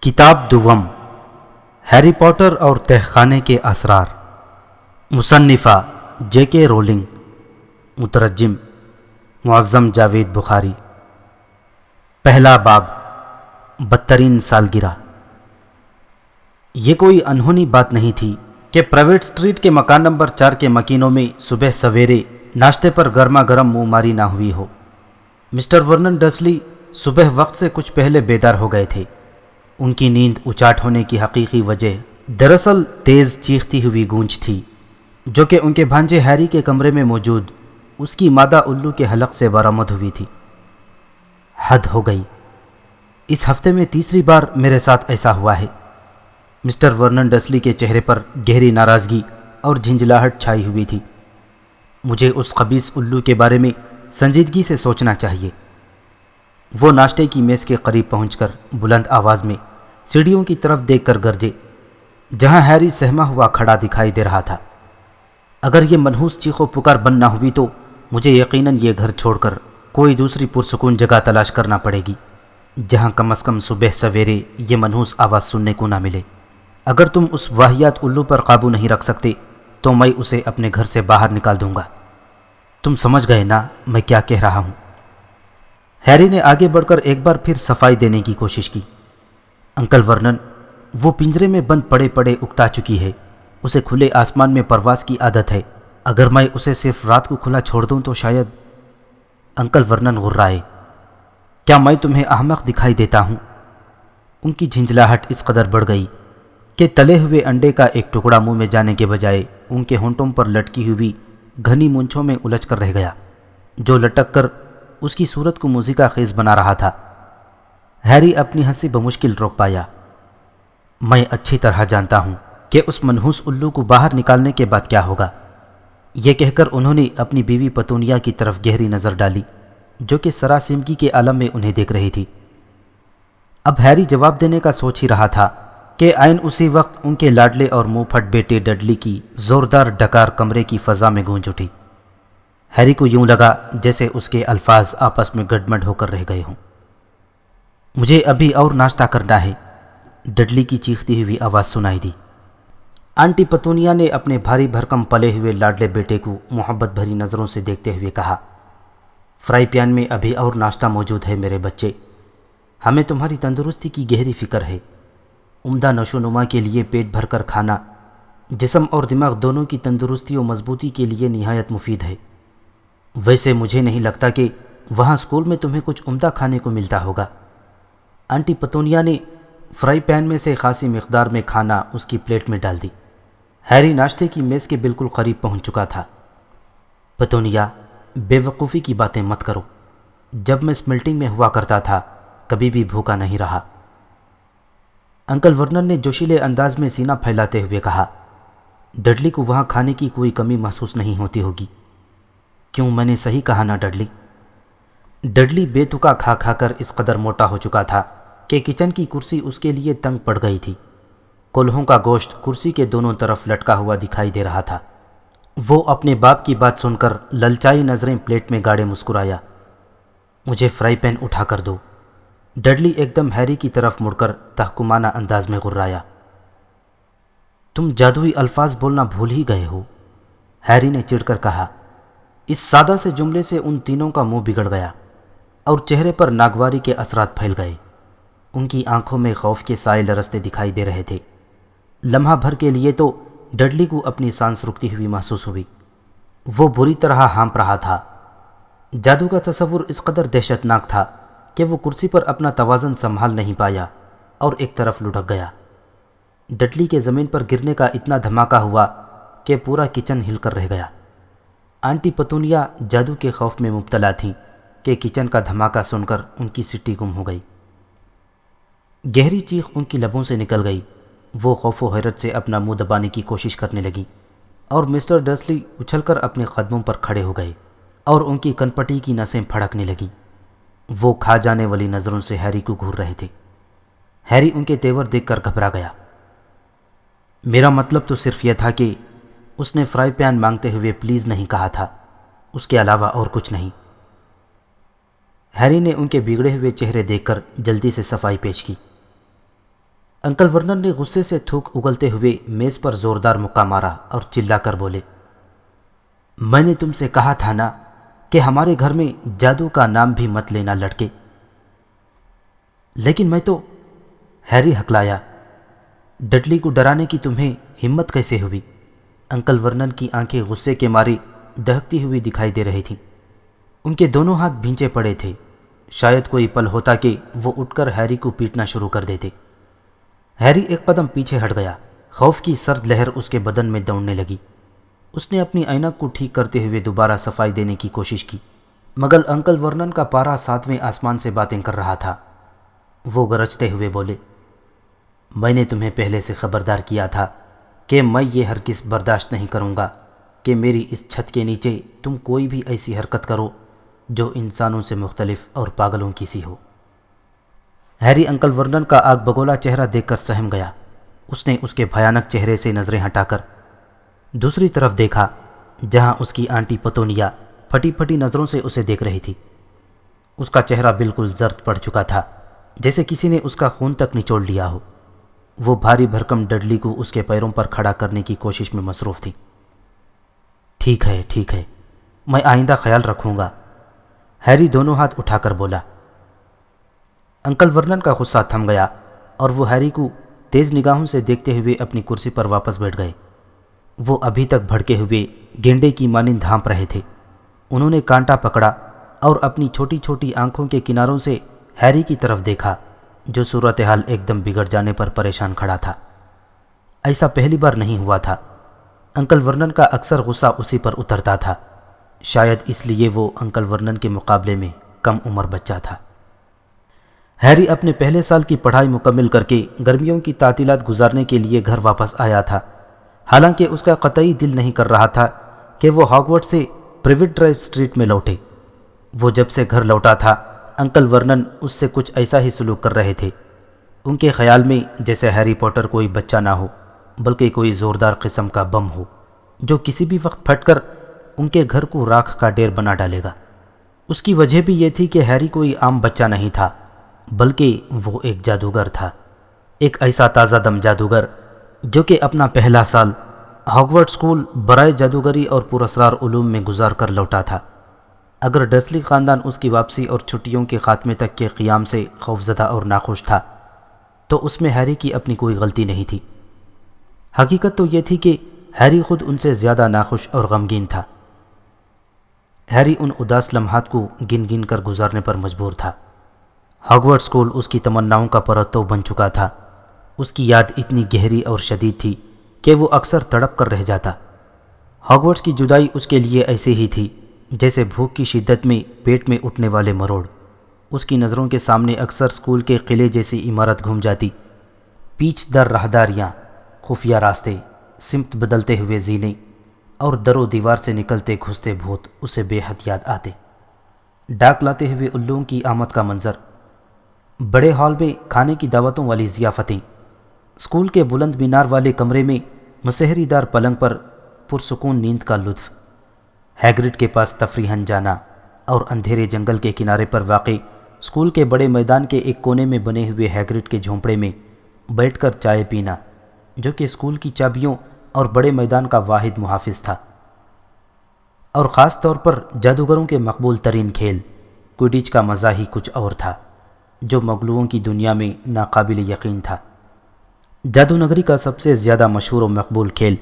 کتاب دوم Harry Potter اور تہخانے کے اسرار، مصنفہ جے کے رولنگ، مترجم معظم جاوید بخاری۔ پہلا باب، بدترین سالگرہ۔ یہ کوئی انہونی بات نہیں تھی کہ پرائیویٹ اسٹریٹ کے مکان نمبر 4 کے مکینوں میں صبح سویرے ناشتے پر گرما گرم منہ ماری نہ ہوئی ہو۔ مسٹر ورنن ڈسلی صبح وقت سے کچھ پہلے بیدار ہو گئے تھے۔ ان کی نیند اچاٹ ہونے کی حقیقی وجہ دراصل تیز چیختی ہوئی گونج تھی، جو کہ ان کے بھانجے ہیری کے کمرے میں موجود اس کی مادہ الو کے حلق سے برآمد ہوئی تھی۔ حد ہو گئی، اس ہفتے میں تیسری بار میرے ساتھ ایسا ہوا ہے۔ مسٹر ورنن ڈسلی کے چہرے پر گہری ناراضگی اور جھنجھلاہٹ چھائی ہوئی تھی۔ مجھے اس خبیث الو کے بارے میں سنجیدگی سے سوچنا چاہیے۔ وہ ناشتے کی میز کے قریب پہنچ کر بلند آواز میں سیڑھیوں کی طرف دیکھ کر گرجے، جہاں ہیری سہما ہوا کھڑا دکھائی دے رہا تھا۔ اگر یہ منحوس چیخو پکار بند نہ ہوئی تو مجھے یقیناً یہ گھر چھوڑ کر کوئی دوسری پرسکون جگہ تلاش کرنا پڑے گی، جہاں کم از کم صبح سویرے یہ منحوس آواز سننے کو نہ ملے۔ اگر تم اس واہیات الو پر قابو نہیں رکھ سکتے تو میں اسے اپنے گھر سے باہر نکال دوں گا۔ تم سمجھ گئے نا میں کیا کہہ رہا ہوں؟ ہیری نے آگے بڑھ کر ایک بار پھر صفائی دینے کی کوشش کی۔ انکل ورنن، وہ پنجرے میں بند پڑے پڑے اکتا چکی ہے، اسے کھلے آسمان میں پرواز کی عادت ہے۔ اگر میں اسے صرف رات کو کھلا چھوڑ دوں تو شاید۔ انکل ورنن غرائے، کیا میں تمہیں احمق دکھائی دیتا ہوں؟ ان کی جھنجھلاہٹ اس قدر بڑھ گئی کہ تلے ہوئے انڈے کا ایک ٹکڑا منہ میں جانے کے بجائے ان کے ہونٹوں پر لٹکی ہوئی گھنی مونچھوں میں الجھ کر رہ گیا، جو لٹک کر اس کی صورت کو موزیکا خیز بنا رہا تھا۔ ہیری اپنی ہنسی بمشکل روک پایا۔ میں اچھی طرح جانتا ہوں کہ اس منحوس الو کو باہر نکالنے کے بعد کیا ہوگا، یہ کہہ کر انہوں نے اپنی بیوی پتونیا کی طرف گہری نظر ڈالی، جو کہ سراسیمگی کے عالم میں انہیں دیکھ رہی تھی۔ اب ہیری جواب دینے کا سوچ ہی رہا تھا کہ عین اسی وقت ان کے لاڈلے اور منہ پھٹ بیٹے ڈڈلی کی زوردار ڈکار کمرے کی فضا میں گونج اٹھی۔ ہیری کو یوں لگا جیسے اس کے الفاظ آپس میں گڈمڈ ہو کر رہ گئے ہوں۔ مجھے ابھی اور ناشتہ کرنا ہے، ڈڈلی کی چیختی ہوئی آواز سنائی دی۔ آنٹی پتونیا نے اپنے بھاری بھرکم پلے ہوئے لاڈلے بیٹے کو محبت بھری نظروں سے دیکھتے ہوئے کہا، فرائی پین میں ابھی اور ناشتہ موجود ہے میرے بچے، ہمیں تمہاری تندرستی کی گہری فکر ہے۔ عمدہ نشو و نما کے لیے پیٹ بھر کر کھانا جسم اور دماغ دونوں کی تندرستی و مضبوطی کے لیے نہایت مفید ہے۔ ویسے مجھے نہیں لگتا کہ وہاں اسکول میں تمہیں کچھ عمدہ کھانے کو ملتا ہوگا۔ آنٹی پتونیا نے فرائی پین میں سے خاصی مقدار میں کھانا اس کی پلیٹ میں ڈال دی۔ ہیری ناشتے کی میز کے بالکل قریب پہنچ چکا تھا۔ پتونیا، بے وقوفی کی باتیں مت کرو، جب میں سملٹنگ میں ہوا کرتا تھا کبھی بھی بھوکا نہیں رہا۔ انکل ورنن نے جوشیلے انداز میں سینہ پھیلاتے ہوئے کہا، ڈڈلی کو وہاں کھانے کی کوئی کمی محسوس نہیں ہوتی ہوگی۔ کیوں، میں نے صحیح کہا نا ڈڈلی؟ ڈڈلی بے تکا کھا کھا کر اس قدر موٹا ہو چکا تھا کہ کچن کی کرسی اس کے لیے تنگ پڑ گئی تھی۔ کولہوں کا گوشت کرسی کے دونوں طرف لٹکا ہوا دکھائی دے رہا تھا۔ وہ اپنے باپ کی بات سن کر للچائی نظریں پلیٹ میں گاڑے مسکرایا۔ مجھے فرائی پین اٹھا کر دو، ڈڈلی ایک دم ہیری کی طرف مڑ کر تحکمانہ انداز میں غرایا۔ تم جادوئی الفاظ بولنا بھول ہی گئے ہو، ہیری نے چڑھ کر کہا۔ اس سادہ سے جملے سے ان تینوں کا منہ بگڑ گیا اور چہرے پر ناگواری کے اثرات پھیل گئے۔ ان کی آنکھوں میں خوف کے سائے لرزتے دکھائی دے رہے تھے۔ لمحہ بھر کے لیے تو ڈڈلی کو اپنی سانس رکتی ہوئی محسوس ہوئی۔ وہ بری طرح ہانپ رہا تھا۔ جادو کا تصور اس قدر دہشت ناک تھا کہ وہ کرسی پر اپنا توازن سنبھال نہیں پایا اور ایک طرف لڑک گیا۔ ڈڈلی کے زمین پر گرنے کا اتنا دھماکہ ہوا کہ پورا کچن ہل کر رہ گیا۔ آنٹی پتونیا جادو کے خوف میں مبتلا تھیں کہ کچن کا دھماکہ سن کر ان کی سٹی گم ہو گئی۔ گہری چیخ ان کی لبوں سے نکل گئی۔ وہ خوف و حیرت سے اپنا منہ دبانے کی کوشش کرنے لگی اور مسٹر ڈسلی اچھل کر اپنے قدموں پر کھڑے ہو گئے اور ان کی کنپٹی کی نسیں پھڑکنے لگیں۔ وہ کھا جانے والی نظروں سے ہیری کو گھور رہے تھے۔ ہیری ان کے تیور دیکھ کر گھبرا گیا۔ میرا مطلب تو صرف یہ تھا کہ اس نے فرائی پین مانگتے ہوئے پلیز نہیں کہا تھا، اس کے علاوہ اور کچھ نہیں۔ ہیری نے ان کے بگڑے ہوئے چہرے دیکھ کر جلدی سے صفائی پیش کی۔ انکل ورنن نے غصے سے تھوک اگلتے ہوئے میز پر زوردار مکہ مارا اور چلا کر بولے، میں نے تم سے کہا تھا نا کہ ہمارے گھر میں جادو کا نام بھی مت لینا لڑکے۔ لیکن میں تو، ہیری ہکلایا، ڈڈلی کو ڈرانے کی تمہیں ہمت کیسے ہوئی؟ انکل ورنن کی آنکھیں غصے کے مارے دہکتی ہوئی دکھائی دے رہی تھیں۔ ان کے دونوں ہاتھ بھینچے پڑے تھے۔ شاید کوئی پل ہوتا کہ وہ اٹھ کر ہیری کو پیٹنا شروع کر دیتے۔ ہیری ایک قدم پیچھے ہٹ گیا۔ خوف کی سرد لہر اس کے بدن میں دوڑنے لگی۔ اس نے اپنی اینک کو ٹھیک کرتے ہوئے دوبارہ صفائی دینے کی کوشش کی، مگر انکل ورنن کا پارا 7ویں آسمان سے باتیں کر رہا تھا۔ وہ گرجتے ہوئے بولے، میں نے تمہیں پہلے سے خبردار کیا تھا کہ میں یہ ہرگز برداشت نہیں کروں گا کہ میری اس چھت کے نیچے تم کوئی بھی ایسی حرکت کرو جو انسانوں سے مختلف اور پاگلوں کی سی ہو۔ ہیری انکل ورنن کا آگ بگولا چہرہ دیکھ کر سہم گیا۔ اس نے اس کے بھیانک چہرے سے نظریں ہٹا کر دوسری طرف دیکھا، جہاں اس کی آنٹی پتونیا پھٹی پھٹی نظروں سے اسے دیکھ رہی تھی۔ اس کا چہرہ بالکل زرد پڑ چکا تھا، جیسے کسی نے اس کا خون تک نچوڑ لیا ہو۔ وہ بھاری بھرکم ڈڈلی کو اس کے پیروں پر کھڑا کرنے کی کوشش میں مصروف تھی۔ ٹھیک ہے، میں آئندہ خیال رکھوں گا، ہیری دونوں ہاتھ اٹھا کر بولا۔ انکل ورنن کا غصہ تھم گیا اور وہ ہیری کو تیز نگاہوں سے دیکھتے ہوئے اپنی کرسی پر واپس بیٹھ گئے۔ وہ ابھی تک بھڑکے ہوئے گینڈے کی مانند ہانپ رہے تھے۔ انہوں نے کانٹا پکڑا اور اپنی چھوٹی چھوٹی آنکھوں کے کناروں سے ہیری کی طرف دیکھا، جو صورتحال ایک دم بگڑ جانے پر پریشان کھڑا تھا۔ ایسا پہلی بار نہیں ہوا تھا۔ انکل ورنن کا اکثر غصہ اسی پر اترتا تھا، شاید اس لیے وہ انکل ورنن کے مقابلے میں کم عمر بچہ تھا۔ ہیری اپنے پہلے سال کی پڑھائی مکمل کر کے گرمیوں کی تعطیلات گزارنے کے لیے گھر واپس آیا تھا۔ حالانکہ اس کا قطعی دل نہیں کر رہا تھا کہ وہ ہاگورڈ سے پریوٹ ڈرائیو اسٹریٹ میں لوٹے۔ وہ جب سے گھر لوٹا تھا، انکل ورنن اس سے کچھ ایسا ہی سلوک کر رہے تھے۔ ان کے خیال میں جیسے ہیری پوٹر کوئی بچہ نہ ہو، بلکہ کوئی زوردار قسم کا بم ہو جو کسی بھی وقت پھٹ کر ان کے گھر کو راکھ کا ڈھیر بنا ڈالے گا۔ اس کی وجہ بھی یہ تھی کہ ہیری کوئی عام بچہ نہیں تھا، بلکہ وہ ایک جادوگر تھا، ایک ایسا تازہ دم جادوگر جو کہ اپنا پہلا سال ہاگورڈ اسکول برائے جادوگری اور پراسرار علوم میں گزار کر لوٹا تھا۔ اگر ڈسلی خاندان اس کی واپسی اور چھٹیوں کے خاتمے تک کے قیام سے خوفزدہ اور ناخوش تھا، تو اس میں ہیری کی اپنی کوئی غلطی نہیں تھی۔ حقیقت تو یہ تھی کہ ہیری خود ان سے زیادہ ناخوش اور غمگین تھا۔ ہیری ان اداس لمحات کو گن گن کر گزارنے پر مجبور تھا۔ ہاگورڈ اسکول اس کی تمناؤں کا پرتو بن چکا تھا۔ اس کی یاد اتنی گہری اور شدید تھی کہ وہ اکثر تڑپ کر رہ جاتا۔ ہاگورڈس کی جدائی اس کے لیے ایسی ہی تھی جیسے بھوک کی شدت میں پیٹ میں اٹھنے والے مروڑ۔ اس کی نظروں کے سامنے اکثر اسکول کے قلعے جیسی عمارت گھوم جاتی، پیچ در راہداریاں، خفیہ راستے، سمت بدلتے ہوئے زینے اور در و دیوار سے نکلتے گھستے بھوت اسے بے حد یاد آتے۔ ڈاک لاتے ہوئے الوؤں کی آمد کا منظر، بڑے ہال میں کھانے کی دعوتوں والی ضیافتیں، اسکول کے بلند مینار والے کمرے میں مسحری دار پلنگ پر پرسکون نیند کا لطف، ہیگرڈ کے پاس تفریحاً جانا اور اندھیرے جنگل کے کنارے پر واقع اسکول کے بڑے میدان کے ایک کونے میں بنے ہوئے ہیگرڈ کے جھونپڑے میں بیٹھ کر چائے پینا، جو کہ اسکول کی چابیوں اور بڑے میدان کا واحد محافظ تھا۔ اور خاص طور پر جادوگروں کے مقبول ترین کھیل کوئڈچ کا مزہ ہی کچھ اور تھا، جو مغلوؤں کی دنیا میں ناقابل یقین تھا۔ جادو نگری کا سب سے زیادہ مشہور و مقبول کھیل،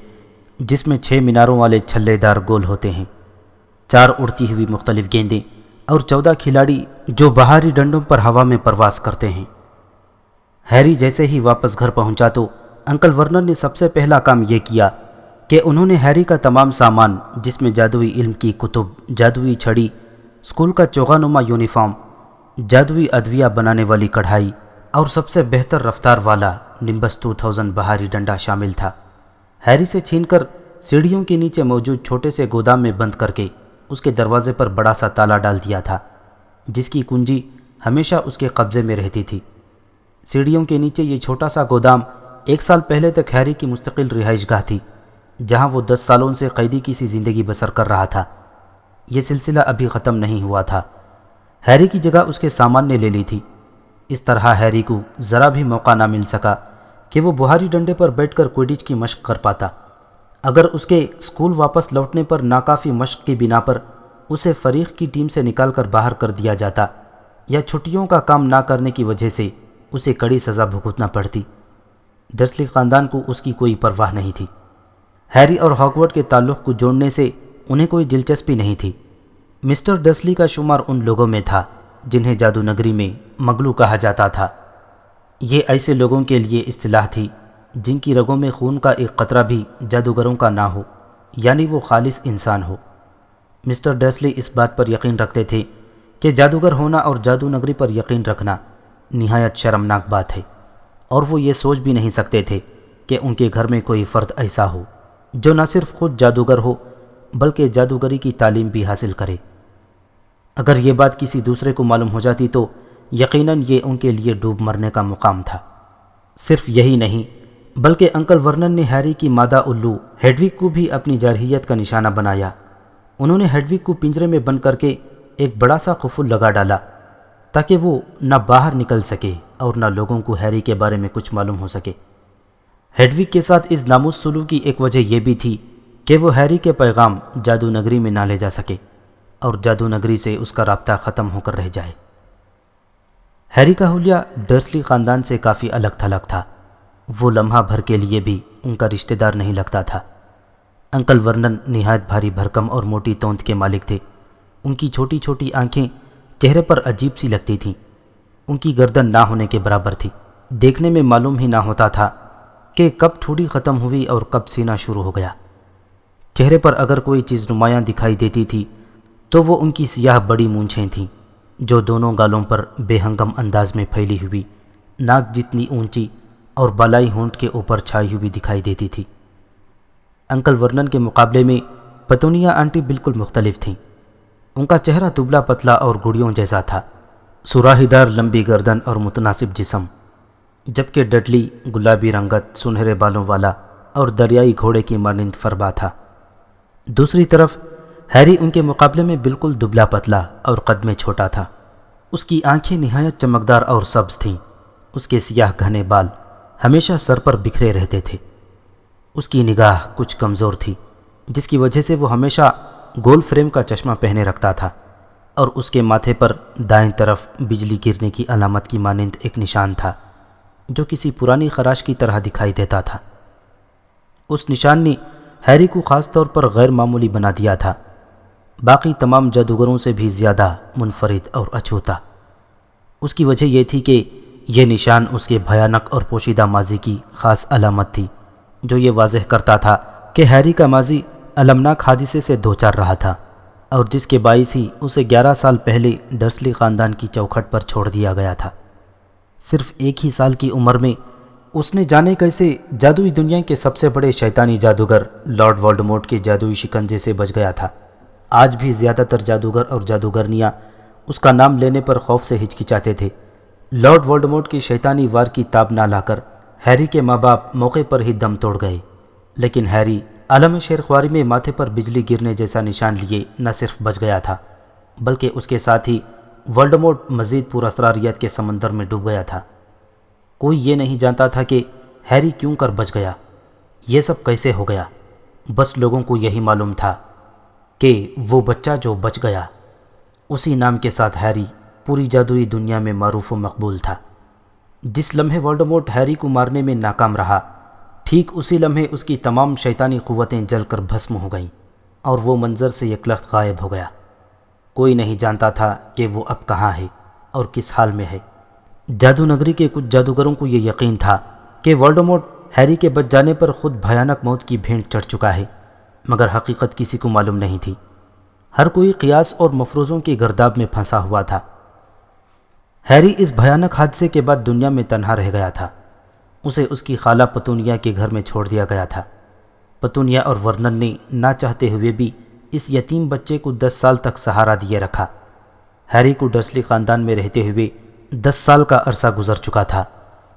جس میں 6 میناروں والے چھلے دار گول ہوتے ہیں، 4 اڑتی ہوئی مختلف گیندیں اور 14 کھلاڑی جو بہاری ڈنڈوں پر ہوا میں پرواز کرتے ہیں۔ ہیری جیسے ہی واپس گھر پہنچا تو انکل ورنن نے سب سے پہلا کام یہ کیا کہ انہوں نے ہیری کا تمام سامان، جس میں جادوئی علم کی کتب، جادوئی چھڑی، اسکول کا چوغا نما یونیفارم، جادوئی ادویہ بنانے والی کڑھائی اور سب سے بہتر رفتار والا نمبس 2000 بہاری ڈنڈا شامل تھا، ہیری سے چھین کر سیڑھیوں کے نیچے موجود چھوٹے سے گودام میں بند کر کے اس کے دروازے پر بڑا سا تالا ڈال دیا تھا، جس کی کنجی ہمیشہ اس کے قبضے میں رہتی تھی۔ سیڑھیوں کے نیچے یہ چھوٹا سا گودام 1 سال پہلے تک ہیری کی مستقل رہائش گاہ تھی، جہاں وہ 10 سالوں سے قیدی کی سی زندگی بسر کر رہا تھا۔ یہ سلسلہ ابھی ختم نہیں ہوا تھا۔ ہیری کی جگہ اس کے سامان نے لے لی تھی۔ اس طرح ہیری کو ذرا بھی موقع نہ مل سکا کہ وہ بہاری ڈنڈے پر بیٹھ کر کوئڈچ کی مشق کر پاتا۔ اگر اس کے اسکول واپس لوٹنے پر ناکافی مشق کی بنا پر اسے فریق کی ٹیم سے نکال کر باہر کر دیا جاتا یا چھٹیوں کا کام نہ کرنے کی وجہ سے اسے کڑی سزا بھگتنا پڑتی، ڈرسلی خاندان کو اس کی کوئی پرواہ نہیں تھی۔ ہیری اور ہاگورڈ کے تعلق کو جوڑنے سے انہیں کوئی دلچسپی نہیں تھی۔ مسٹر ڈرسلی کا شمار ان لوگوں میں تھا جنہیں جادو نگری میں مگلو کہا جاتا تھا۔ یہ ایسے لوگوں کے لیے اصطلاح تھی جن کی رگوں میں خون کا ایک قطرہ بھی جادوگروں کا نہ ہو، یعنی وہ خالص انسان ہو۔ مسٹر ڈرسلی اس بات پر یقین رکھتے تھے کہ جادوگر ہونا اور جادو نگری پر یقین رکھنا نہایت شرمناک بات ہے، اور وہ یہ سوچ بھی نہیں سکتے تھے کہ ان کے گھر میں کوئی فرد ایسا ہو جو نہ صرف خود جادوگر ہو بلکہ جادوگری کی تعلیم بھی حاصل کرے۔ اگر یہ بات کسی دوسرے کو معلوم ہو جاتی تو یقیناً یہ ان کے لیے ڈوب مرنے کا مقام تھا۔ صرف یہی نہیں بلکہ انکل ورنن نے ہیری کی مادہ الو ہیڈوگ کو بھی اپنی جارحیت کا نشانہ بنایا۔ انہوں نے ہیڈوگ کو پنجرے میں بند کر کے ایک بڑا سا قفل لگا ڈالا تاکہ وہ نہ باہر نکل سکے اور نہ لوگوں کو ہیری کے بارے میں کچھ معلوم ہو سکے۔ ہیڈوگ کے ساتھ اس ناموس سلوک کی ایک وجہ یہ بھی تھی کہ وہ ہیری کے پیغام جادو نگری میں نہ لے جا سکے اور جادو نگری سے اس کا رابطہ ختم ہو کر رہ جائے۔ ہیری کا حلیہ ڈرسلی خاندان سے کافی الگ تھلگ تھا۔ وہ لمحہ بھر کے لیے بھی ان کا رشتہ دار نہیں لگتا تھا۔ انکل ورنن نہایت بھاری بھرکم اور موٹی توند کے مالک تھے۔ ان کی چھوٹی چھوٹی آنکھیں چہرے پر عجیب سی لگتی تھیں۔ ان کی گردن نہ ہونے کے برابر تھی۔ دیکھنے میں معلوم ہی نہ ہوتا تھا کہ کب ٹھوڑی ختم ہوئی اور کب سینہ شروع ہو گیا۔ چہرے پر اگر کوئی چیز نمایاں دکھائی دیتی تھی تو وہ ان کی سیاہ بڑی مونچھیں تھیں جو دونوں گالوں پر بے ہنگم انداز میں پھیلی ہوئی، ناک جتنی اونچی اور بالائی ہونٹ کے اوپر چھائی ہوئی دکھائی دیتی تھی۔ انکل ورنن کے مقابلے میں پتونیا آنٹی بالکل مختلف تھیں۔ ان کا چہرہ دبلا پتلا اور گڑیوں جیسا تھا، سراہی دار لمبی گردن اور متناسب جسم، جبکہ ڈڈلی گلابی رنگت، سنہرے بالوں والا اور دریائی گھوڑے کی مانند فربا تھا۔ دوسری طرف ہیری ان کے مقابلے میں بالکل دبلا پتلا اور قد میں چھوٹا تھا۔ اس کی آنکھیں نہایت چمکدار اور سبز تھیں۔ اس کے سیاہ گھنے بال ہمیشہ سر پر بکھرے رہتے تھے۔ اس کی نگاہ کچھ کمزور تھی جس کی وجہ سے وہ ہمیشہ گول فریم کا چشمہ پہنے رکھتا تھا، اور اس کے ماتھے پر دائیں طرف بجلی گرنے کی علامت کی مانند ایک نشان تھا جو کسی پرانی خراش کی طرح دکھائی دیتا تھا۔ اس نشان نے ہیری کو خاص طور پر غیر معمولی بنا دیا تھا، باقی تمام جادوگروں سے بھی زیادہ منفرد اور اچھوتا۔ اس کی وجہ یہ تھی کہ یہ نشان اس کے بھیانک اور پوشیدہ ماضی کی خاص علامت تھی جو یہ واضح کرتا تھا کہ ہیری کا ماضی المناک حادثے سے دوچار رہا تھا، اور جس کے باعث ہی اسے 11 سال پہلے ڈرسلی خاندان کی چوکھٹ پر چھوڑ دیا گیا تھا۔ صرف ایک ہی سال کی عمر میں اس نے جانے کیسے جادوئی دنیا کے سب سے بڑے شیطانی جادوگر لارڈ والڈمورٹ کے جادوئی شکنجے سے بچ گیا تھا۔ آج بھی زیادہ تر جادوگر اور جادوگرنیاں اس کا نام لینے پر خوف سے ہچکچاتے تھے۔ لارڈ والڈمورٹ کی شیطانی وار کی تاب نہ لا کر ہیری کے ماں باپ موقع پر ہی دم توڑ گئے، لیکن ہیری عالم شیر خواری میں ماتھے پر بجلی گرنے جیسا نشان لیے نہ صرف بچ گیا تھا بلکہ اس کے ساتھ ہی والڈمورٹ مزید پراسراریت کے سمندر میں ڈوب گیا تھا۔ کوئی یہ نہیں جانتا تھا کہ ہیری کیوں کر بچ گیا، یہ سب کیسے ہو گیا۔ بس لوگوں کو یہی معلوم تھا کہ وہ بچہ جو بچ گیا، اسی نام کے ساتھ ہیری پوری جادوئی دنیا میں معروف و مقبول تھا۔ جس لمحے والڈمورٹ ہیری کو مارنے میں ناکام رہا، ٹھیک اسی لمحے اس کی تمام شیطانی قوتیں جل کر بھسم ہو گئیں اور وہ منظر سے یکلخت غائب ہو گیا۔ کوئی نہیں جانتا تھا کہ وہ اب کہاں ہے اور کس حال میں ہے۔ جادو نگری کے کچھ جادوگروں کو یہ یقین تھا کہ والڈمورٹ ہیری کے بچ جانے پر خود بھیانک موت کی بھینٹ چڑھ چکا ہے، مگر حقیقت کسی کو معلوم نہیں تھی۔ ہر کوئی قیاس اور مفروضوں کی گرداب میں پھنسا ہوا تھا۔ ہیری اس بھیانک حادثے کے بعد دنیا میں تنہا رہ گیا تھا۔ اسے اس کی خالہ پتونیا کے گھر میں چھوڑ دیا گیا تھا۔ پتونیا اور ورنن نے نہ چاہتے ہوئے بھی اس یتیم بچے کو 10 سال تک سہارا دیے رکھا۔ ہیری کو ڈرسلی خاندان میں رہتے ہوئے 10 سال کا عرصہ گزر چکا تھا۔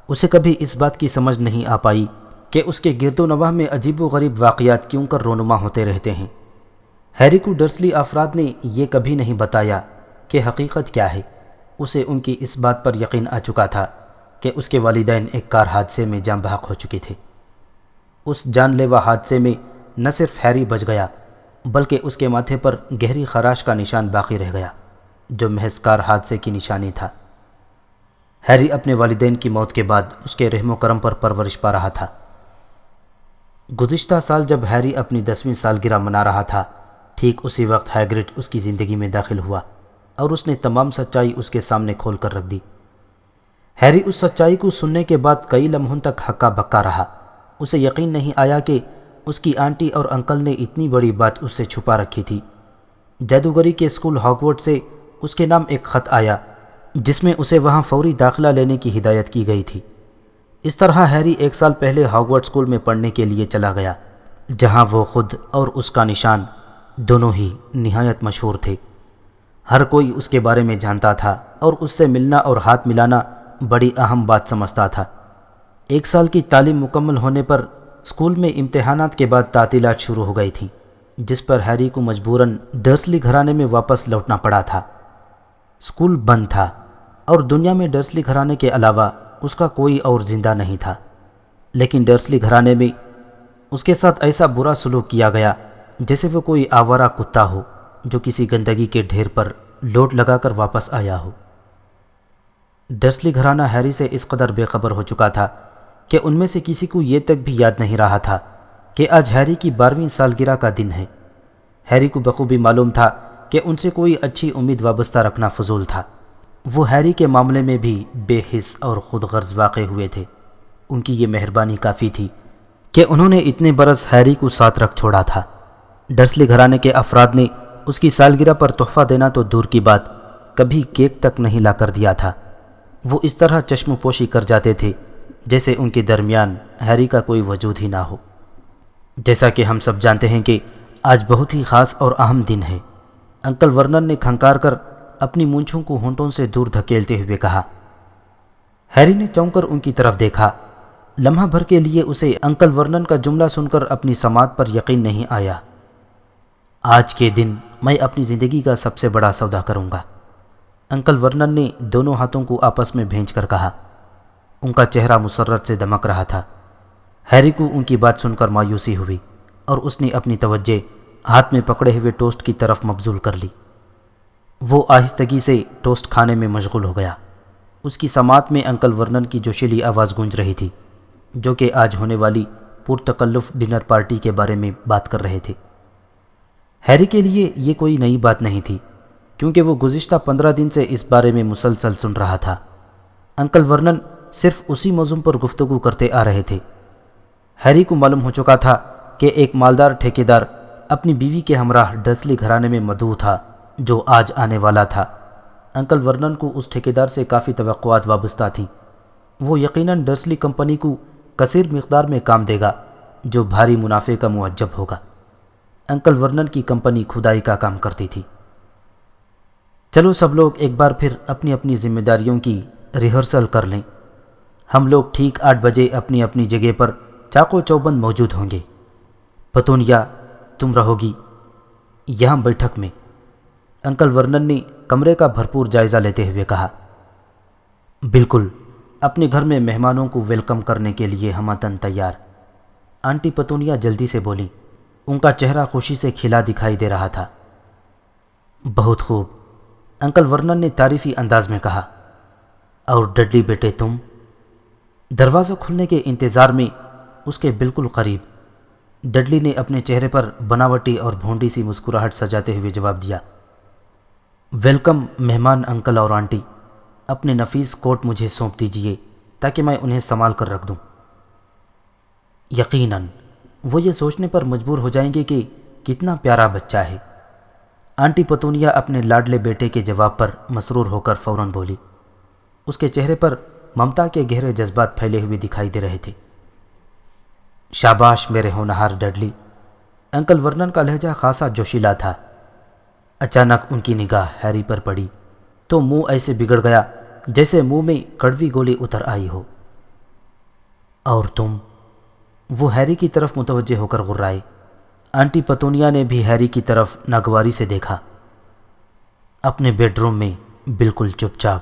اسے کبھی اس بات کی سمجھ نہیں آ پائی کہ اس کے گرد و نواح میں عجیب و غریب واقعات کیوں کر رونما ہوتے رہتے ہیں۔ ہیری کو ڈرسلی افراد نے یہ کبھی نہیں بتایا کہ حقیقت کیا ہے۔ اسے ان کی اس بات پر یقین آ چکا تھا کہ اس کے والدین ایک کار حادثے میں جاں بحق ہو چکے تھے۔ اس جان لیوا حادثے میں نہ صرف ہیری بچ گیا بلکہ اس کے ماتھے پر گہری خراش کا نشان باقی رہ گیا جو محض کار حادثے کی نشانی تھا۔ ہیری اپنے والدین کی موت کے بعد اس کے رحم و کرم پر پرورش پا رہا تھا۔ گزشتہ سال جب ہیری اپنی 10ویں سالگرہ منا رہا تھا، ٹھیک اسی وقت ہیگرڈ اس کی زندگی میں داخل ہوا اور اس نے تمام سچائی اس کے سامنے کھول کر رکھ دی۔ ہیری اس سچائی کو سننے کے بعد کئی لمحوں تک ہکا بکا رہا۔ اسے یقین نہیں آیا کہ اس کی آنٹی اور انکل نے اتنی بڑی بات اس سے چھپا رکھی تھی۔ جادوگری کے اسکول ہاگورٹ سے اس کے نام ایک خط آیا جس میں اسے وہاں فوری داخلہ لینے کی ہدایت کی گئی تھی۔ اس طرح ہیری 1 سال پہلے ہاگورٹ اسکول میں پڑھنے کے لیے چلا گیا، جہاں وہ خود اور اس کا نشان دونوں ہی نہایت مشہور تھے۔ ہر کوئی اس کے بارے میں جانتا تھا اور اس سے ملنا اور ہاتھ ملانا بڑی اہم بات سمجھتا تھا۔ 1 سال کی تعلیم مکمل ہونے پر اسکول میں امتحانات کے بعد تعطیلات شروع ہو گئی تھیں، جس پر ہیری کو مجبوراً ڈرسلی گھرانے میں واپس لوٹنا پڑا تھا۔ اسکول بند تھا اور دنیا میں ڈرسلی گھرانے کے علاوہ اس کا کوئی اور زندہ نہیں تھا، لیکن ڈرسلی گھرانے میں اس کے ساتھ ایسا برا سلوک کیا گیا جیسے وہ کوئی آوارہ کتا ہو جو کسی گندگی کے ڈھیر پر لوٹ لگا کر واپس آیا ہو۔ ڈرسلی گھرانہ ہیری سے اس قدر بے خبر ہو چکا تھا کہ ان میں سے کسی کو یہ تک بھی یاد نہیں رہا تھا کہ آج ہیری کی 12ویں سالگرہ کا دن ہے۔ ہیری کو بخوبی معلوم تھا کہ ان سے کوئی اچھی امید وابستہ رکھنا فضول تھا۔ وہ ہیری کے معاملے میں بھی بے حس اور خود غرض واقع ہوئے تھے۔ ان کی یہ مہربانی کافی تھی کہ انہوں نے اتنے برس ہیری کو ساتھ رکھ چھوڑا تھا۔ ڈرسلی گھرانے کے افراد نے اس کی سالگرہ پر تحفہ دینا تو دور کی بات، کبھی کیک تک نہیں لا کر دیا تھا۔ وہ اس طرح چشم پوشی کر جاتے تھے جیسے ان کے درمیان ہیری کا کوئی وجود ہی نہ ہو۔ جیسا کہ ہم سب جانتے ہیں کہ آج بہت ہی خاص اور اہم دن ہے، انکل ورنن نے کھنکار کر اپنی مونچھوں کو ہونٹوں سے دور دھکیلتے ہوئے کہا۔ ہیری نے چونک کر ان کی طرف دیکھا۔ لمحہ بھر کے لیے اسے انکل ورنن کا جملہ سن کر اپنی سماعت پر یقین نہیں آیا۔ آج کے دن میں اپنی زندگی کا سب سے بڑا سودا کروں گا، انکل ورنن نے دونوں ہاتھوں کو آپس میں بھینچ کر کہا۔ ان کا چہرہ مسرت سے دمک رہا تھا۔ ہیری کو ان کی بات سن کر مایوسی ہوئی اور اس نے اپنی توجہ ہاتھ میں پکڑے ہوئے ٹوسٹ کی طرف مبذول کر لی۔ وہ آہستگی سے ٹوسٹ کھانے میں مشغول ہو گیا۔ اس کی سماعت میں انکل ورنن کی جوشیلی آواز گونج رہی تھی، جو کہ آج ہونے والی پرتکلف ڈنر پارٹی کے بارے میں بات کر رہے تھے۔ ہیری کے لیے یہ کوئی نئی بات نہیں تھی، کیونکہ وہ گزشتہ 15 دن سے اس بارے میں مسلسل سن رہا تھا۔ انکل ورنن صرف اسی موضوع پر گفتگو کرتے آ رہے تھے۔ ہیری کو معلوم ہو چکا تھا کہ ایک مالدار ٹھیکیدار اپنی بیوی کے ہمراہ ڈرسلی گھرانے میں مدعو تھا جو آج آنے والا تھا۔ انکل ورنن کو اس ٹھیکیدار سے کافی توقعات وابستہ تھیں۔ وہ یقیناً ڈرسلی کمپنی کو کثیر مقدار میں کام دے گا جو بھاری منافع کا موجب ہوگا۔ انکل ورنن کی کمپنی کھدائی کا کام کرتی تھی۔ چلو سب لوگ ایک بار پھر اپنی اپنی ذمہ داریوں کی ریہرسل کر لیں۔ ہم لوگ ٹھیک 8 بجے اپنی اپنی جگہ پر چاقو چوبند موجود ہوں گے۔ پتونیا، تم رہو گی یہاں بیٹھک میں، انکل ورنن نے کمرے کا بھرپور جائزہ لیتے ہوئے کہا۔ بالکل، اپنے گھر میں مہمانوں کو ویلکم کرنے کے لیے ہمہ تیار، آنٹی پتونیا جلدی سے بولی۔ ان کا چہرہ خوشی سے کھلا دکھائی دے رہا تھا۔ بہت خوب، انکل ورنن نے تعریفی انداز میں کہا۔ اور ڈڈلی بیٹے تم؟ دروازہ کھلنے کے انتظار میں اس کے بالکل قریب ڈڈلی نے اپنے چہرے پر بناوٹی اور بھونڈی سی مسکراہٹ سجاتے ہوئے جواب دیا۔ ویلکم مہمان انکل اور آنٹی، اپنے نفیس کوٹ مجھے سونپ دیجئے تاکہ میں انہیں سنبھال کر رکھ دوں۔ یقیناً وہ یہ سوچنے پر مجبور ہو جائیں گے کہ کتنا پیارا بچہ ہے۔ آنٹی پتونیا اپنے لاڈلے بیٹے کے جواب پر مسرور ہو کر فوراً بولی۔ اس کے چہرے پر ممتا کے گہرے جذبات پھیلے ہوئے دکھائی دے رہے تھے۔ شاباش میرے ہونہار ڈڈلی، انکل ورنن کا لہجہ خاصا جوشیلا تھا۔ اچانک ان کی نگاہ ہیری پر پڑی تو منہ ایسے بگڑ گیا جیسے منہ میں کڑوی گولی اتر آئی ہو۔ اور تم؟ وہ ہیری کی طرف متوجہ ہو کر غرائے۔ آنٹی پتونیا نے بھی ہیری کی طرف ناگواری سے دیکھا۔ اپنے بیڈ روم میں بالکل چپ چاپ،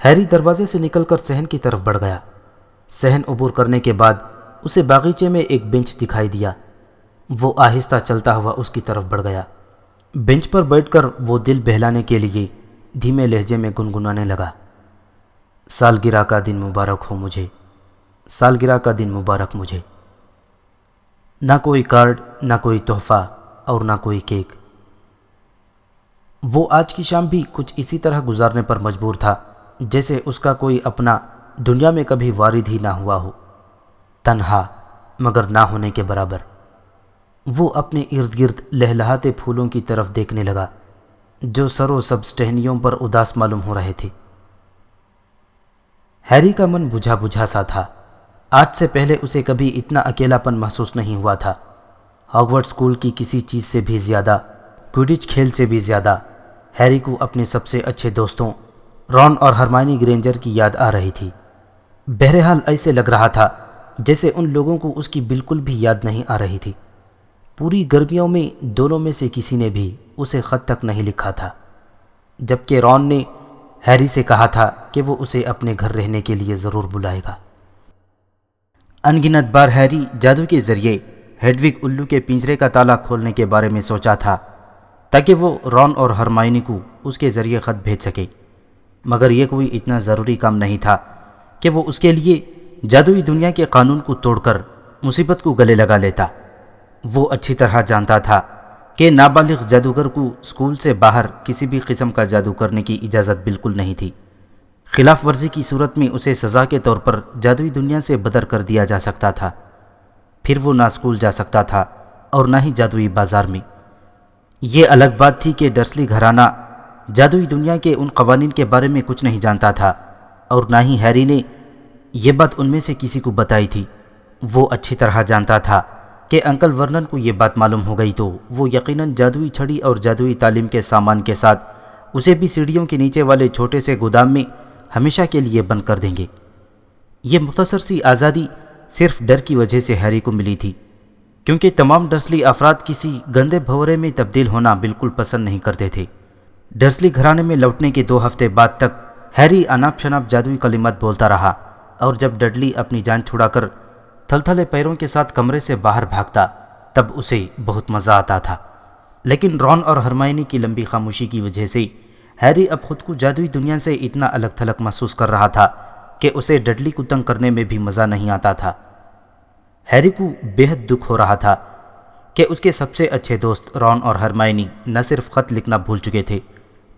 ہیری دروازے سے نکل کر صحن کی طرف بڑھ گیا۔ صحن عبور کرنے کے بعد اسے باغیچے میں ایک بینچ دکھائی دیا۔ وہ آہستہ چلتا ہوا اس کی طرف بڑھ گیا۔ بینچ پر بیٹھ کر وہ دل بہلانے کے لیے دھیمے لہجے میں گنگنانے لگا، سالگرہ کا دن مبارک ہو مجھے، سالگرہ کا دن مبارک مجھے۔ نہ کوئی کارڈ، نہ کوئی تحفہ اور نہ کوئی کیک۔ وہ آج کی شام بھی کچھ اسی طرح گزارنے پر مجبور تھا جیسے اس کا کوئی اپنا دنیا میں کبھی وارد ہی نہ ہوا ہو، تنہا مگر نہ ہونے کے برابر۔ وہ اپنے ارد گرد لہلہاتے پھولوں کی طرف دیکھنے لگا جو سرو سبز ٹہنیوں پر اداس معلوم ہو رہے تھے۔ ہیری کا من بجھا بجھا سا تھا۔ آج سے پہلے اسے کبھی اتنا اکیلا پن محسوس نہیں ہوا تھا۔ ہاگورڈ اسکول کی کسی چیز سے بھی زیادہ، کوئڈچ کھیل سے بھی زیادہ ہیری کو اپنے سب سے اچھے دوستوں رون اور ہرمائنی گرینجر کی یاد آ رہی تھی۔ بہرحال ایسے لگ رہا تھا جیسے ان لوگوں کو اس کی بالکل بھی یاد نہیں آ رہی تھی۔ پوری گرمیوں میں دونوں میں سے کسی نے بھی اسے خط تک نہیں لکھا تھا، جبکہ رون نے ہیری سے کہا تھا کہ وہ اسے اپنے گھر رہنے کے لیے ضرور بلائے گا۔ انگنت بار ہیری جادو کے ذریعے ہیڈوگ الو کے پنجرے کا تالا کھولنے کے بارے میں سوچا تھا تاکہ وہ رون اور ہرمائنی کو اس کے ذریعے خط بھیج سکے، مگر یہ کوئی اتنا ضروری کام نہیں تھا کہ وہ اس کے لیے جادوئی دنیا کے قانون کو توڑ کر مصیبت کو گلے لگا لیتا۔ وہ اچھی طرح جانتا تھا کہ نابالغ جادوگر کو اسکول سے باہر کسی بھی قسم کا جادو کرنے کی اجازت بالکل نہیں تھی۔ خلاف ورزی کی صورت میں اسے سزا کے طور پر جادوئی دنیا سے بدر کر دیا جا سکتا تھا۔ پھر وہ نہ اسکول جا سکتا تھا اور نہ ہی جادوئی بازار میں۔ یہ الگ بات تھی کہ ڈرسلی گھرانہ جادوئی دنیا کے ان قوانین کے بارے میں کچھ نہیں جانتا تھا، اور نہ ہی ہیری نے یہ بات ان میں سے کسی کو بتائی تھی۔ وہ اچھی طرح جانتا تھا کہ انکل ورنن کو یہ بات معلوم ہو گئی تو وہ یقیناً جادوئی چھڑی اور جادوئی تعلیم کے سامان کے ساتھ اسے بھی سیڑھیوں کے نیچے والے چھوٹے سے گودام میں ہمیشہ کے لیے بند کر دیں گے۔ یہ مختصر سی آزادی صرف ڈر کی وجہ سے ہیری کو ملی تھی، کیونکہ تمام ڈرسلی افراد کسی گندے بھورے میں تبدیل ہونا بالکل پسند نہیں کرتے تھے۔ ڈرسلی گھرانے میں لوٹنے کے 2 ہفتے بعد تک ہیری اناپ شناپ جادوئی کلمات بولتا رہا، اور جب ڈڈلی اپنی جان چھڑا کر تھلتھلے پیروں کے ساتھ کمرے سے باہر بھاگتا تب اسے بہت مزہ آتا تھا۔ لیکن رون اور ہرمائنی کی لمبی خاموشی کی وجہ سے ہیری اب خود کو جادوئی دنیا سے اتنا الگ تھلگ محسوس کر رہا تھا کہ اسے ڈڈلی کو تنگ کرنے میں بھی مزہ نہیں آتا تھا۔ ہیری کو بے حد دکھ ہو رہا تھا کہ اس کے سب سے اچھے دوست رون اور ہرمائنی نہ صرف خط لکھنا بھول چکے تھے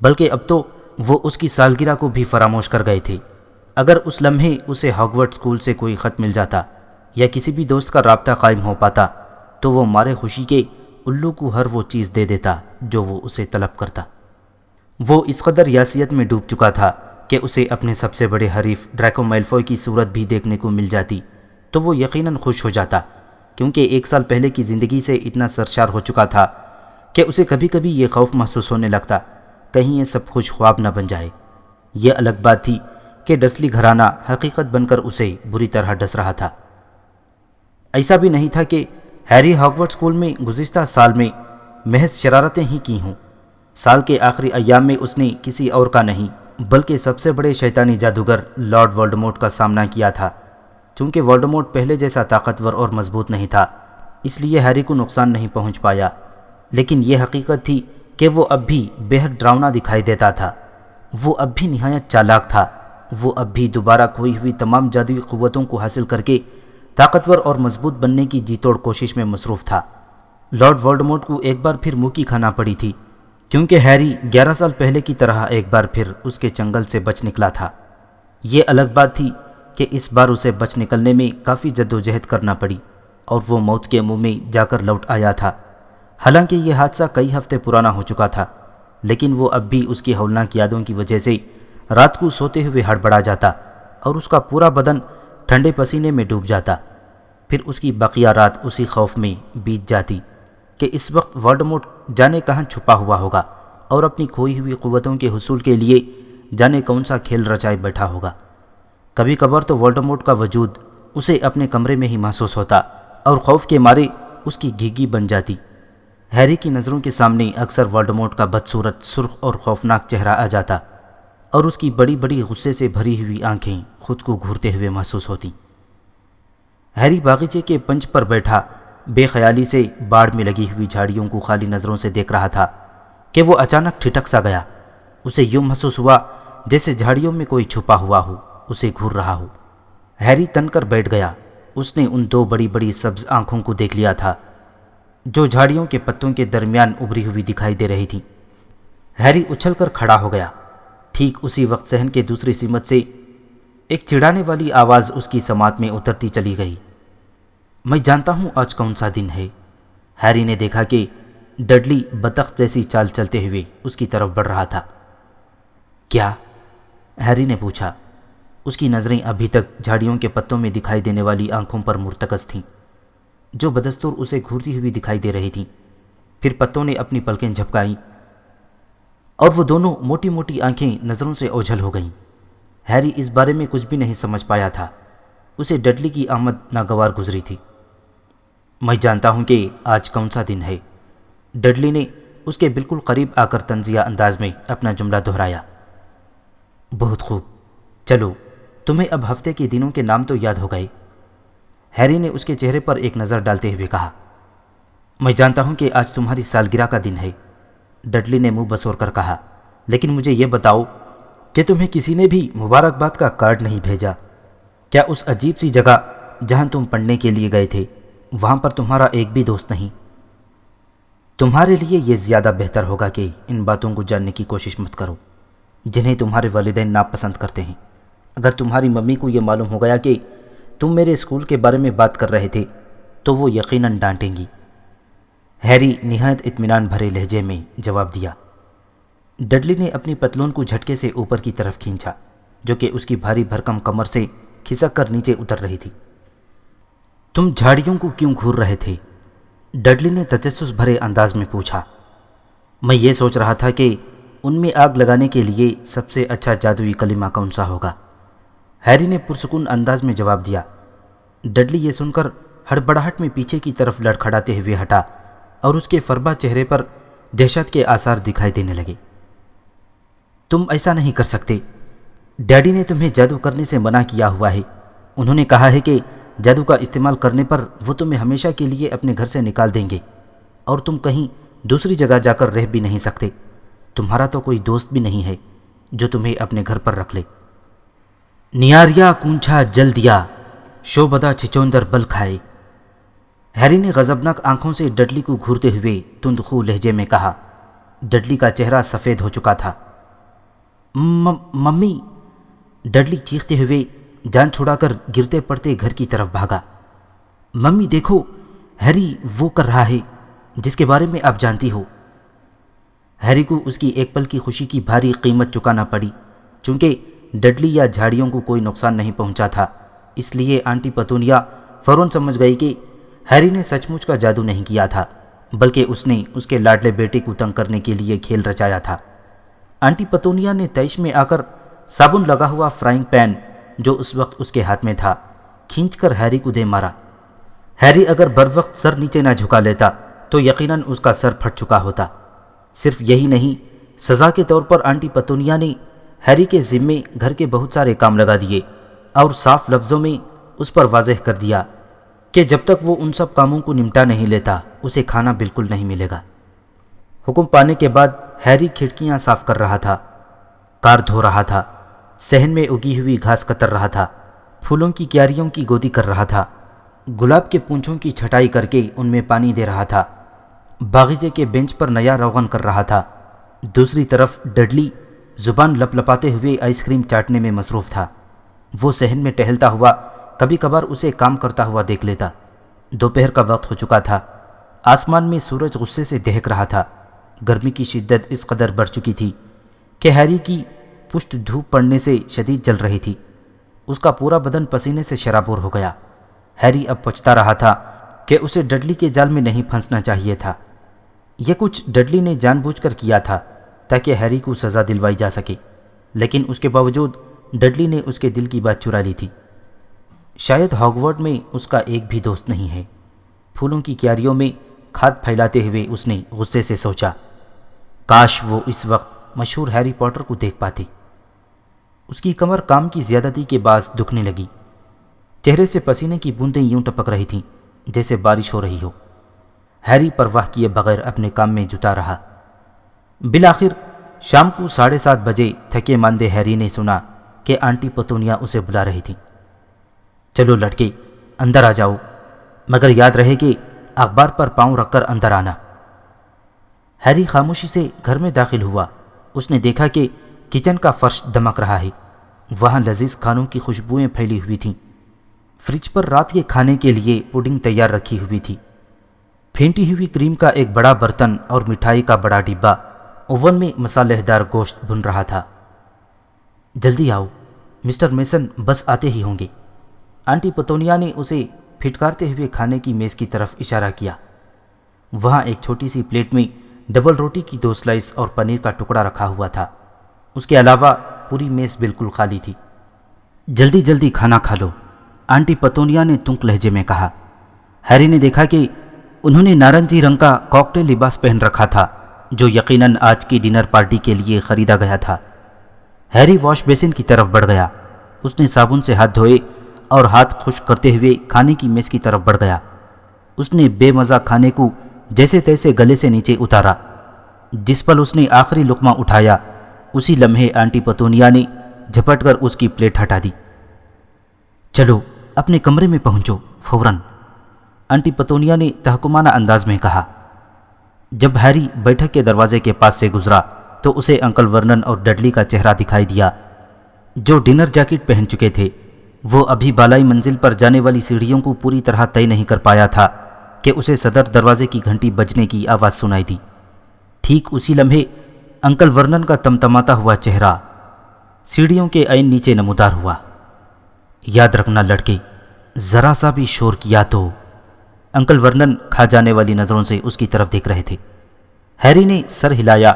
بلکہ اب تو وہ اس کی سالگرہ کو بھی فراموش کر گئے تھے۔ اگر اس لمحے اسے ہاگورڈ اسکول سے کوئی خط مل جاتا یا کسی بھی دوست کا رابطہ قائم ہو پاتا تو وہ مارے خوشی کے الو کو ہر وہ چیز دے دیتا جو وہ اسے طلب کرتا۔ وہ اس قدر یاسیت میں ڈوب چکا تھا کہ اسے اپنے سب سے بڑے حریف ڈریکو میلفوئی کی صورت بھی دیکھنے کو مل جاتی تو وہ یقیناً خوش ہو جاتا، کیونکہ 1 سال پہلے کی زندگی سے اتنا سرشار ہو چکا تھا کہ اسے کبھی کبھی یہ خوف محسوس ہونے لگتا کہیں یہ سب خوش خواب نہ بن جائے۔ یہ الگ بات تھی کہ ڈسلی گھرانہ حقیقت بن کر اسے بری طرح ڈس رہا تھا۔ ایسا بھی نہیں تھا کہ ہیری ہاگورڈ اسکول میں گزشتہ سال میں محض شرارتیں ہی کی ہوں۔ سال کے آخری ایام میں اس نے کسی اور کا نہیں بلکہ سب سے بڑے شیطانی جادوگر لارڈ وولڈمورٹ کا سامنا کیا تھا۔ چونکہ وولڈمورٹ پہلے جیسا طاقتور اور مضبوط نہیں تھا اس لیے ہیری کو نقصان نہیں پہنچ پایا، لیکن یہ حقیقت تھی کہ وہ اب بھی بے حد ڈراؤنا دکھائی دیتا تھا۔ وہ اب بھی نہایت چالاک تھا۔ وہ اب بھی دوبارہ کھوئی ہوئی تمام جادوئی قوتوں کو حاصل کر کے طاقتور اور مضبوط بننے کی جی توڑ کوشش میں مصروف تھا۔ لارڈ وولڈمورٹ کو ایک بار پھر منہ کی کھانا پڑی تھی، کیونکہ ہیری 11 سال پہلے کی طرح ایک بار پھر اس کے چنگل سے بچ نکلا تھا۔ یہ الگ بات تھی کہ اس بار اسے بچ نکلنے میں کافی جدوجہد کرنا پڑی اور وہ موت کے منہ میں جا کر لوٹ آیا تھا۔ حالانکہ یہ حادثہ کئی ہفتے پرانا ہو چکا تھا، لیکن وہ اب بھی اس کی ہولناک یادوں کی وجہ سے رات کو سوتے ہوئے ہڑبڑا جاتا اور اس کا پورا بدن ٹھنڈے پسینے میں ڈوب جاتا۔ پھر اس کی بقیہ رات اسی خوف میں بیت جاتی کہ اس وقت وولڈمورٹ جانے کہاں چھپا ہوا ہوگا اور اپنی کھوئی ہوئی قوتوں کے حصول کے لیے جانے کون سا کھیل رچائے بیٹھا ہوگا۔ کبھی کبھار تو وولڈمورٹ کا وجود اسے اپنے کمرے میں ہی محسوس ہوتا اور خوف کے مارے اس کی گھیگی بن جاتی۔ ہیری کی نظروں کے سامنے اکثر وولڈمورٹ کا بدصورت، سرخ اور خوفناک چہرہ آ جاتا۔ اور اس کی بڑی بڑی غصے سے بھری ہوئی آنکھیں خود کو گھورتے ہوئے محسوس ہوتیں۔ ہیری باغیچے کے پنچ پر بیٹھا بے خیالی سے باڑ میں لگی ہوئی جھاڑیوں کو خالی نظروں سے دیکھ رہا تھا کہ وہ اچانک ٹھٹک سا گیا۔ اسے یوں محسوس ہوا جیسے جھاڑیوں میں کوئی چھپا ہوا ہو، اسے گھور رہا ہو۔ ہیری تن کر بیٹھ گیا۔ اس نے ان دو بڑی بڑی سبز آنکھوں کو دیکھ لیا تھا جو جھاڑیوں کے پتوں کے درمیان ابھری ہوئی دکھائی دے رہی تھیں۔ ہیری اچھل کر کھڑا ہو گیا۔ ٹھیک اسی وقت صحن کے دوسری سمت سے ایک چڑھانے والی آواز اس کی سماعت میں اترتی چلی گئی۔ میں جانتا ہوں آج کون سا دن ہے۔ ہیری نے دیکھا کہ ڈڈلی بطخ جیسی چال چلتے ہوئے اس کی طرف بڑھ رہا تھا۔ کیا؟ ہیری نے پوچھا۔ اس کی نظریں ابھی تک جھاڑیوں کے پتوں میں دکھائی دینے والی آنکھوں پر مرتکز تھیں جو بدستور اسے گھورتی ہوئی دکھائی دے رہی تھیں۔ پھر پتوں نے اپنی پلکیں جھپکائیں اور وہ دونوں موٹی موٹی آنکھیں نظروں سے اوجھل ہو گئیں۔ ہیری اس بارے میں کچھ بھی نہیں سمجھ پایا تھا۔ اسے ڈڈلی کی آمد ناگوار گزری تھی۔ میں جانتا ہوں کہ آج کون سا دن ہے، ڈڈلی نے اس کے بالکل قریب آ کر طنزیہ انداز میں اپنا جملہ دہرایا۔ بہت خوب، چلو تمہیں اب ہفتے کے دنوں کے نام تو یاد ہو گئے۔ ہیری نے اس کے چہرے پر ایک نظر ڈالتے ہوئے کہا۔ میں جانتا ہوں کہ آج تمہاری سالگرہ کا دن ہے، ڈڈلی نے منہ بسور کر کہا، لیکن مجھے یہ بتاؤ کہ تمہیں کسی نے بھی مبارکباد کا کارڈ نہیں بھیجا؟ کیا اس عجیب سی جگہ جہاں تم پڑھنے کے لیے گئے تھے وہاں پر تمہارا ایک بھی دوست نہیں؟ تمہارے لیے یہ زیادہ بہتر ہوگا کہ ان باتوں کو جاننے کی کوشش مت کرو جنہیں تمہارے والدین ناپسند کرتے ہیں۔ اگر تمہاری ممی کو یہ معلوم ہو گیا کہ تم میرے اسکول کے بارے میں بات کر رہے تھے تو وہ یقیناً ڈانٹیں گی۔ ہیری نہایت اطمینان بھرے لہجے میں جواب دیا۔ ڈڈلی نے اپنی پتلون کو جھٹکے سے اوپر کی طرف کھینچا جو کہ اس کی بھاری بھرکم کمر سے کھسک کر نیچے اتر رہی تھی۔ تم جھاڑیوں کو کیوں گھور رہے تھے؟ ڈڈلی نے تجسس بھرے انداز میں پوچھا۔ میں یہ سوچ رہا تھا کہ ان میں آگ لگانے کے لیے سب سے اچھا جادوئی کلمہ کون سا ہوگا، ہیری نے پرسکون انداز میں جواب دیا۔ ڈڈلی یہ سن کر ہڑبڑاہٹ میں پیچھے کی طرف لڑکھڑاتے ہوئے ہٹا اور اس کے فربا چہرے پر دہشت کے آثار دکھائی دینے لگے۔ تم ایسا نہیں کر سکتے، ڈیڈی نے تمہیں جادو کرنے سے منع کیا ہوا ہے۔ انہوں نے کہا ہے کہ جادو کا استعمال کرنے پر وہ تمہیں ہمیشہ کے لیے اپنے گھر سے نکال دیں گے اور تم کہیں دوسری جگہ جا کر رہ بھی نہیں سکتے۔ تمہارا تو کوئی دوست بھی نہیں ہے جو تمہیں اپنے گھر پر رکھ لے۔ نیاریا کونچھا جل دیا، شوبدہ چھچوندر بل کھائے، ہیری نے غضبناک آنکھوں سے ڈڈلی کو گھورتے ہوئے تند خو لہجے میں کہا۔ ڈڈلی کا چہرہ سفید ہو چکا تھا۔ ممی، ڈڈلی چیختے ہوئے جان چھڑا کر گرتے پڑتے گھر کی طرف بھاگا۔ ممی دیکھو، ہیری وہ کر رہا ہے جس کے بارے میں آپ جانتی ہو۔ ہیری کو اس کی ایک پل کی خوشی کی بھاری قیمت چکانا پڑی۔ چونکہ ڈڈلی یا جھاڑیوں کو کوئی نقصان نہیں پہنچا تھا، اس لیے آنٹی پتونیا فوراً سمجھ گئی کہ ہیری نے سچ مچ کا جادو نہیں کیا تھا بلکہ اس نے اس کے لاڈلے بیٹے کو تنگ کرنے کے لیے کھیل رچایا تھا۔ آنٹی پتونیا نے تیش میں آ کر صابن لگا ہوا فرائنگ پین جو اس وقت اس کے ہاتھ میں تھا کھینچ کر ہیری کو دے مارا۔ ہیری اگر بر وقت سر نیچے نہ جھکا لیتا تو یقیناً اس کا سر پھٹ چکا ہوتا۔ صرف یہی نہیں، سزا کے طور پر آنٹی پتونیا نے ہیری کے ذمے گھر کے بہت سارے کام لگا دیے اور صاف لفظوں میں اس پر واضح کر دیا کہ جب تک وہ ان سب کاموں کو نمٹا نہیں لیتا اسے کھانا بالکل نہیں ملے گا۔ حکم پانے کے بعد ہیری کھڑکیاں صاف کر رہا تھا، کار دھو رہا تھا، صحن میں اگی ہوئی گھاس کتر رہا تھا، پھولوں کی کیاریوں کی گودی کر رہا تھا، گلاب کے پونچھوں کی چھٹائی کر کے ان میں پانی دے رہا تھا، باغیچے کے بینچ پر نیا روغن کر رہا تھا۔ دوسری طرف ڈڈلی زبان لپ لپاتے ہوئے آئس کریم چاٹنے میں مصروف تھا۔ وہ صحن میں ٹہلتا ہوا کبھی کبھار اسے کام کرتا ہوا دیکھ لیتا۔ دوپہر کا وقت ہو چکا تھا، آسمان میں سورج غصے سے دہک رہا تھا۔ گرمی کی شدت اس قدر بڑھ چکی تھی کہ ہیری کی پشت دھوپ پڑنے سے شدید جل رہی تھی۔ اس کا پورا بدن پسینے سے شرابور ہو گیا۔ ہیری اب پچھتا رہا تھا کہ اسے ڈڈلی کے جال میں نہیں پھنسنا چاہیے تھا۔ یہ کچھ ڈڈلی نے جان بوجھ کر کیا تھا تاکہ ہیری کو سزا دلوائی جا سکے، لیکن اس کے باوجود ڈڈلی نے اس کے دل کی بات چرا لی تھی۔ شاید ہاگورڈ میں اس کا ایک بھی دوست نہیں ہے۔ پھولوں کی کیاریوں میں کھاد پھیلاتے ہوئے اس نے غصے سے سوچا، کاش وہ اس وقت مشہور ہیری پوٹر کو دیکھ پاتی۔ اس کی کمر کام کی زیادتی کے باعث دکھنے لگی۔ چہرے سے پسینے کی بوندیں یوں ٹپک رہی تھیں جیسے بارش ہو رہی ہو۔ ہیری پرواہ کیے بغیر اپنے کام میں جٹا رہا۔ بالآخر شام کو 7:30 بجے تھکے ماندے ہیری نے سنا کہ آنٹی پتونیا اسے بلا رہی تھیں۔ چلو لڑکے، اندر آ جاؤ، مگر یاد رہے کہ اخبار پر پاؤں رکھ کر اندر آنا۔ ہیری خاموشی سے گھر میں داخل ہوا۔ اس نے دیکھا کہ کچن کا فرش دمک رہا ہے۔ وہاں لذیذ کھانوں کی خوشبوئیں پھیلی ہوئی تھیں۔ فریج پر رات کے کھانے کے لیے پوڈنگ تیار رکھی ہوئی تھی۔ پھینٹی ہوئی کریم کا ایک بڑا برتن اور مٹھائی کا بڑا ڈبہ اوون میں مسالہ دار گوشت بھن رہا تھا۔ جلدی آؤ، مسٹر میسن بس آتے ہی ہوں گے۔ آنٹی پتونیا نے اسے پھٹکارتے ہوئے کھانے کی میز کی طرف اشارہ کیا۔ وہاں ایک چھوٹی سی پلیٹ میں ڈبل روٹی کی 2 سلائس اور پنیر کا ٹکڑا رکھا ہوا تھا۔ اس کے علاوہ پوری میز بالکل خالی تھی۔ جلدی جلدی کھانا کھا لو، آنٹی پتونیا نے تنک لہجے میں کہا۔ ہیری نے دیکھا کہ انہوں نے نارنجی رنگ کا کاکٹیل لباس پہن رکھا تھا جو یقیناً آج کی ڈنر پارٹی کے لیے خریدا گیا تھا۔ ہیری واش بیسن کی طرف بڑھ گیا۔ اس نے صابن سے ہاتھ دھوئے اور ہاتھ خشک کرتے ہوئے کھانے کی میز کی طرف بڑھ گیا۔ اس نے بے مزہ کھانے کو جیسے تیسے گلے سے نیچے اتارا۔ جس پل اس نے آخری لقمہ اٹھایا اسی لمحے آنٹی پتونیا نے جھپٹ کر اس کی پلیٹ ہٹا دی۔ چلو اپنے کمرے میں پہنچو فوراً، آنٹی پتونیا نے تحکمانہ انداز میں کہا۔ جب ہیری بیٹھک کے دروازے کے پاس سے گزرا تو اسے انکل ورنن اور ڈڈلی کا چہرہ دکھائی دیا جو ڈنر جیکٹ پہن چکے تھے۔ وہ ابھی بالائی منزل پر جانے والی سیڑھیوں کو پوری طرح طے نہیں کر پایا تھا کہ اسے صدر دروازے کی گھنٹی بجنے کی آواز سنائی دی۔ ٹھیک اسی لمحے انکل ورنن کا تمتماتا ہوا چہرہ سیڑھیوں کے عین نیچے نمودار ہوا۔ یاد رکھنا لڑکے، ذرا سا بھی شور کیا تو… انکل ورنن کھا جانے والی نظروں سے اس کی طرف دیکھ رہے تھے۔ ہیری نے سر ہلایا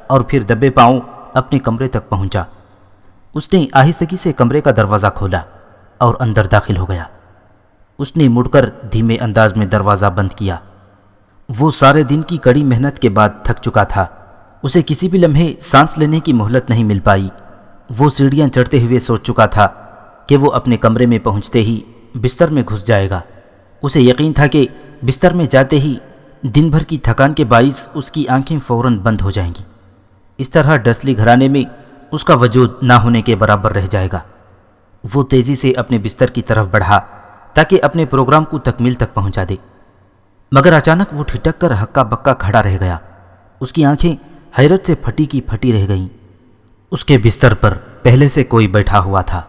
اور پھر دبے پاؤں اپنے کمرے تک پہنچا۔ اس نے آہستگی سے کمرے کا دروازہ کھولا اور اندر داخل ہو گیا۔ اس نے مڑ کر دھیمے انداز میں دروازہ بند کیا۔ وہ سارے دن کی کڑی محنت کے بعد تھک چکا تھا۔ اسے کسی بھی لمحے سانس لینے کی مہلت نہیں مل پائی۔ وہ سیڑھیاں چڑھتے ہوئے سوچ چکا تھا کہ وہ اپنے کمرے میں پہنچتے ہی بستر میں گھس جائے گا۔ اسے یقین تھا کہ بستر میں جاتے ہی دن بھر کی تھکان کے باعث اس کی آنکھیں فوراً بند ہو جائیں گی۔ اس طرح ڈسلی گھرانے میں اس کا وجود نہ ہونے کے برابر رہ جائے گا۔ وہ تیزی سے اپنے بستر کی طرف بڑھا تاکہ اپنے پروگرام کو تکمیل تک پہنچا دے، مگر اچانک وہ ٹھٹک کر ہکا بکا کھڑا رہ گیا۔ اس کی آنکھیں حیرت سے پھٹی کی پھٹی رہ گئیں۔ اس کے بستر پر پہلے سے کوئی بیٹھا ہوا تھا۔